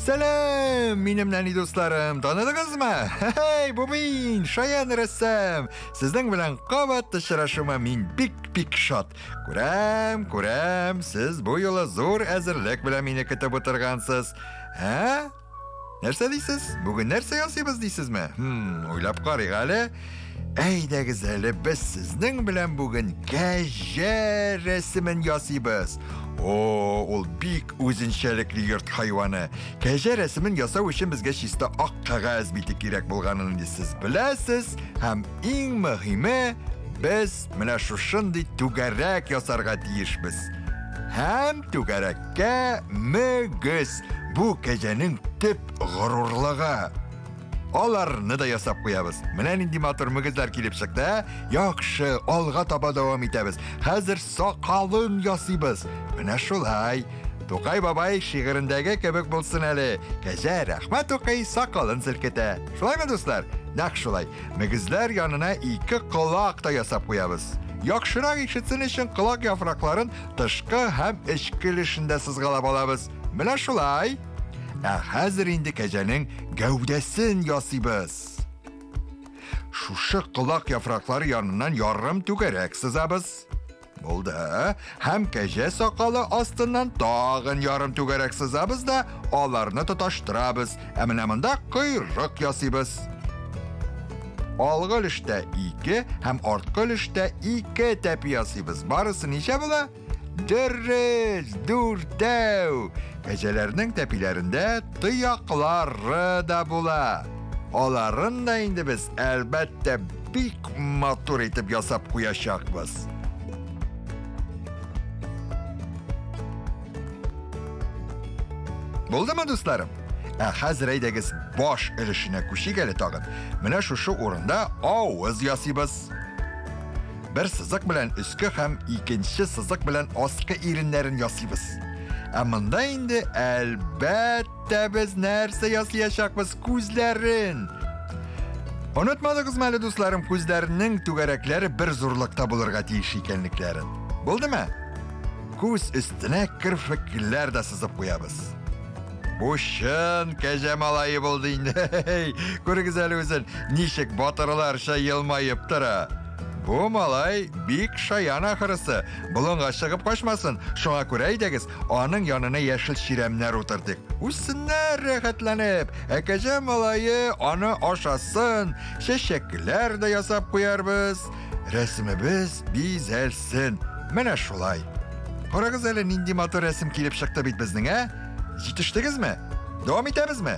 Selam benim nani dostlarım, tanıdınızmı? Hey, bu men Şayan ressam. Sizden bilen qavat uchrashuvga men bik shod. Ko'ram, siz bu yo'la zo'r azirlik bilan meni kutib o'tirgansiz. Ha? Narsa deysiz? Bugun narsa yasaymiz deysizmi? O'ylab qarang hali. Aydagiz hali biz sizning bilan bugun kaja rasmini yasaymiz. Ol bik o'zinchalikli yurt hayvoni. Kaja rasmini yasav uchun bizga shista oq qog'oz biti kerak bo'lganini siz bilasiz. Ham eng muhimi biz mana shu shunday tugarak yasarga tiyishmiz. Ham tugarakka muguz. Bu kajaning tip g'ururligi. Olarni da yasab qo'yamiz. Mana endi motor muguzlar kelib chiqdi. Yaxshi, olg'a topa davom etamiz. Hozir soqolin yasaymiz. Mana shulay. To'qay bobay shi'rindagi kabi bo'lsin hali. Kaja rahmat To'qay soqolin silkita. Shulaymi do'stlar? Naq shulay. Muguzlar yonina ikki quloq da yasab qo'yamiz. Yaxshiroq eshitsin uchun quloq yaproqlarin tashqi ham ichki ilishida sizg'alab olamiz. Mana shulay. Hozir endi kajaning gavdasin yasaymiz. Shu quloq yaproqlari yonidan yarim tugarak sizamiz. Bo'ldi. Ham kaja soqoli ostidan tag'in yarim tugarak sizamiz-da, olarni tutashtiramiz. Mana bunda quyruq yasaymiz. Olg'i ilishda 2, ham ortqi ilishda 2 tap yasaymiz. Barisi necha bo'la? Diriz, durdav. Kajalarning tapilarında tuyoqlari da bo'la. Olarini da endi biz albatta bik motor etib yasab qo'yashaqmiz. Bo'ldimi do'stlarim? Hozir aydagiz bosh ilishini ko'shigali tag'in. Mana shu o'rinda ovoz yasaymiz. Bir siziq bilan ustki ham ikkinchi siziq bilan ostki erinlarini yasaymiz. Amanda endi albatta biz narsa yasayashaqmiz, ko'zlarin. Unutmadingizmi do'stlarim, ko'zlarining tugaraklari bir zo'rliqda bo'lirga tegish ekanliklarini. Bo'ldimi? Ko'z ustuna kirpiklar da sizib qo'yamiz. Bu shin kajamalayi bo'ldi endi. Ko'ringiz hali o'zin nishik botirlar yilmayib tura. Bu malay bik Şayan axirisi. Bulunga chiqib qochmasin. Shunga ko'ra aydagiz, onun yonina yashil shiramlar o'tirdik. Usinlar rahatlanib, akaja malayi onu oshasin. Shashaklar da yasab qo'yarmiz. Rasmimiz bezalsin. Mana shulay. Qo'ragiz hali nindi motor rasm kelib chiqdi bit bizning, ha? Yetishdingizmi? Davom etamizmi?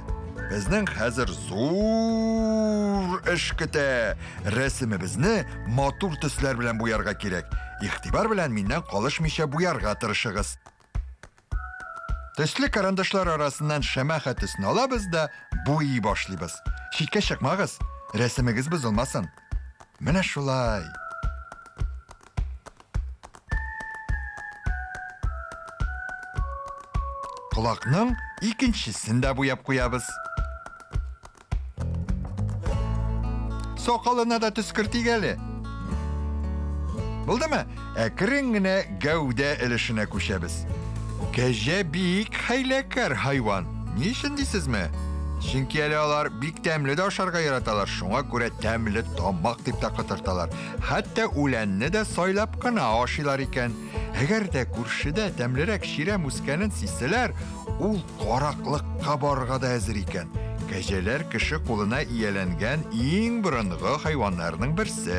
Bizning hozir zo'r ish keta. Rasmimizni motor tuslar bilan bo'yarga kerak. E'tibor bilan mendan qolishmisha bo'yarga tirishig'iz. Tusli qarindishlar orasidan shamaha tusni olamiz-da, bo'yi boshlaymiz. Shitga chiqmag'iz, rasmingiz buzilmasin. Mana shulay. Quloqning ikkinchisini da bo'yab qo'yamiz. Soqolini da tuskirtigali. Bo'ldimi? Akringina gavda ilishini ko'shamiz. Kaja bik haylakar hayvon. Nishin deysizmi? Chunki ular bik tamli osharga yaratalar. Shunga ko'ra tamli tomoq deb taqatirtalar. Hatto ulanni da soylab qana oshilar ekan. Agarda kurshida tamlirak shiram o'sganin sezsalar, u qoraqliqqa borg'ada hazır ekan. Kajalar kishi qo'lina iyalangan eng burungi hayvonlarning birisi.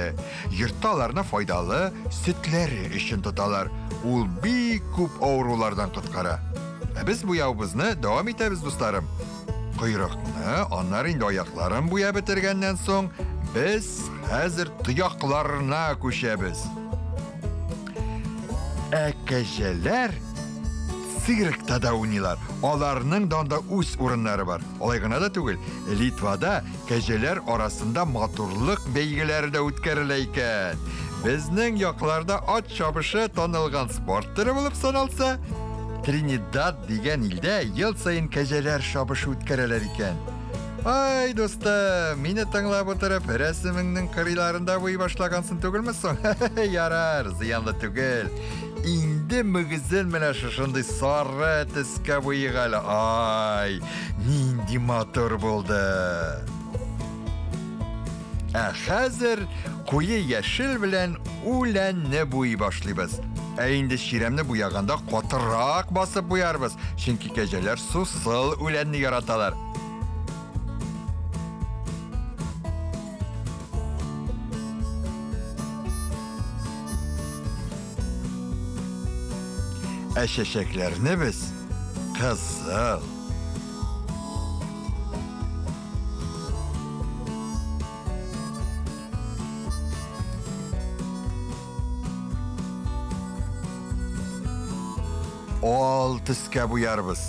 Yirtqalarni foydali sutlari uchun tutalar. U bek ko'p avrulardan qutqara. Biz bu yavbizni davom etamiz do'stlarim. Quyruqni, onlar endi oyoqlarini bo'yab bitirgandan so'ng biz hozir tuyoqlarni ko'shamiz. Kajalar sirkda da o'ynaylar. Ularning donda o'z o'rinlari bor. Olayg'inada tugul. Litvada kajalar orasida motorliq belgilarida o'tkarilar ekan. Bizning yoqlarda ot chopishi tanilgan sport turi bo'lib sanalsa, Trinidad degan ilda yil sayin kajalar chopishi o'tkarilar ekan. Ay do'stim, meni tinglab o'tirib, rasmingning qirilarida bo'y boshlagansin tugilmisan? Yarar, ziyonli tugil. инде мөгезен менә шушындый сары төскә буйык әле. Ай, нинди матур булды. Хәзер куе яшел белән үләнне буй башлыйбыз. Инде чиремне буяганда катырак басып буярбыз, чөнки кәҗәләр сусыл үләнне яраталар. Чәчәкләрне без кызыл. Ал төскә буярбыз.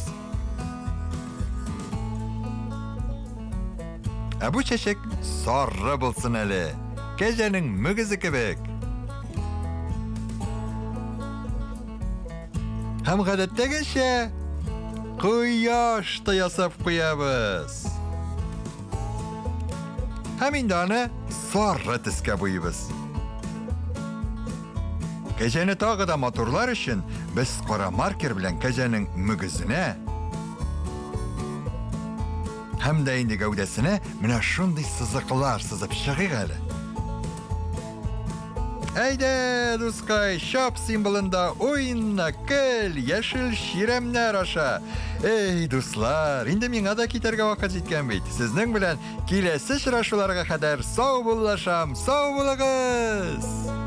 Бу чәчәк сары булсын әле. Кәҗәнең мөгезе кебек. Һәм гадәттәгечә кояш та ясап куябыз. Һәм инде аны сары төскә буйыбыз. Кәҗәне тагы да матурлар өчен без кара маркер белән кәҗәнең мөгезенә һәм дә инде гәүдәсенә менә шундый сызыклар сызып чыгыйк әле. Әйдә, дускай, шап символында уйнна, көл, яшел чиремнәр аша. Эй, дуслар, инде миңа да китәргә вакыт җиткән бит. Сезнең белән киләсе очрашуларга кадәр сау булышам, сау булыгыз.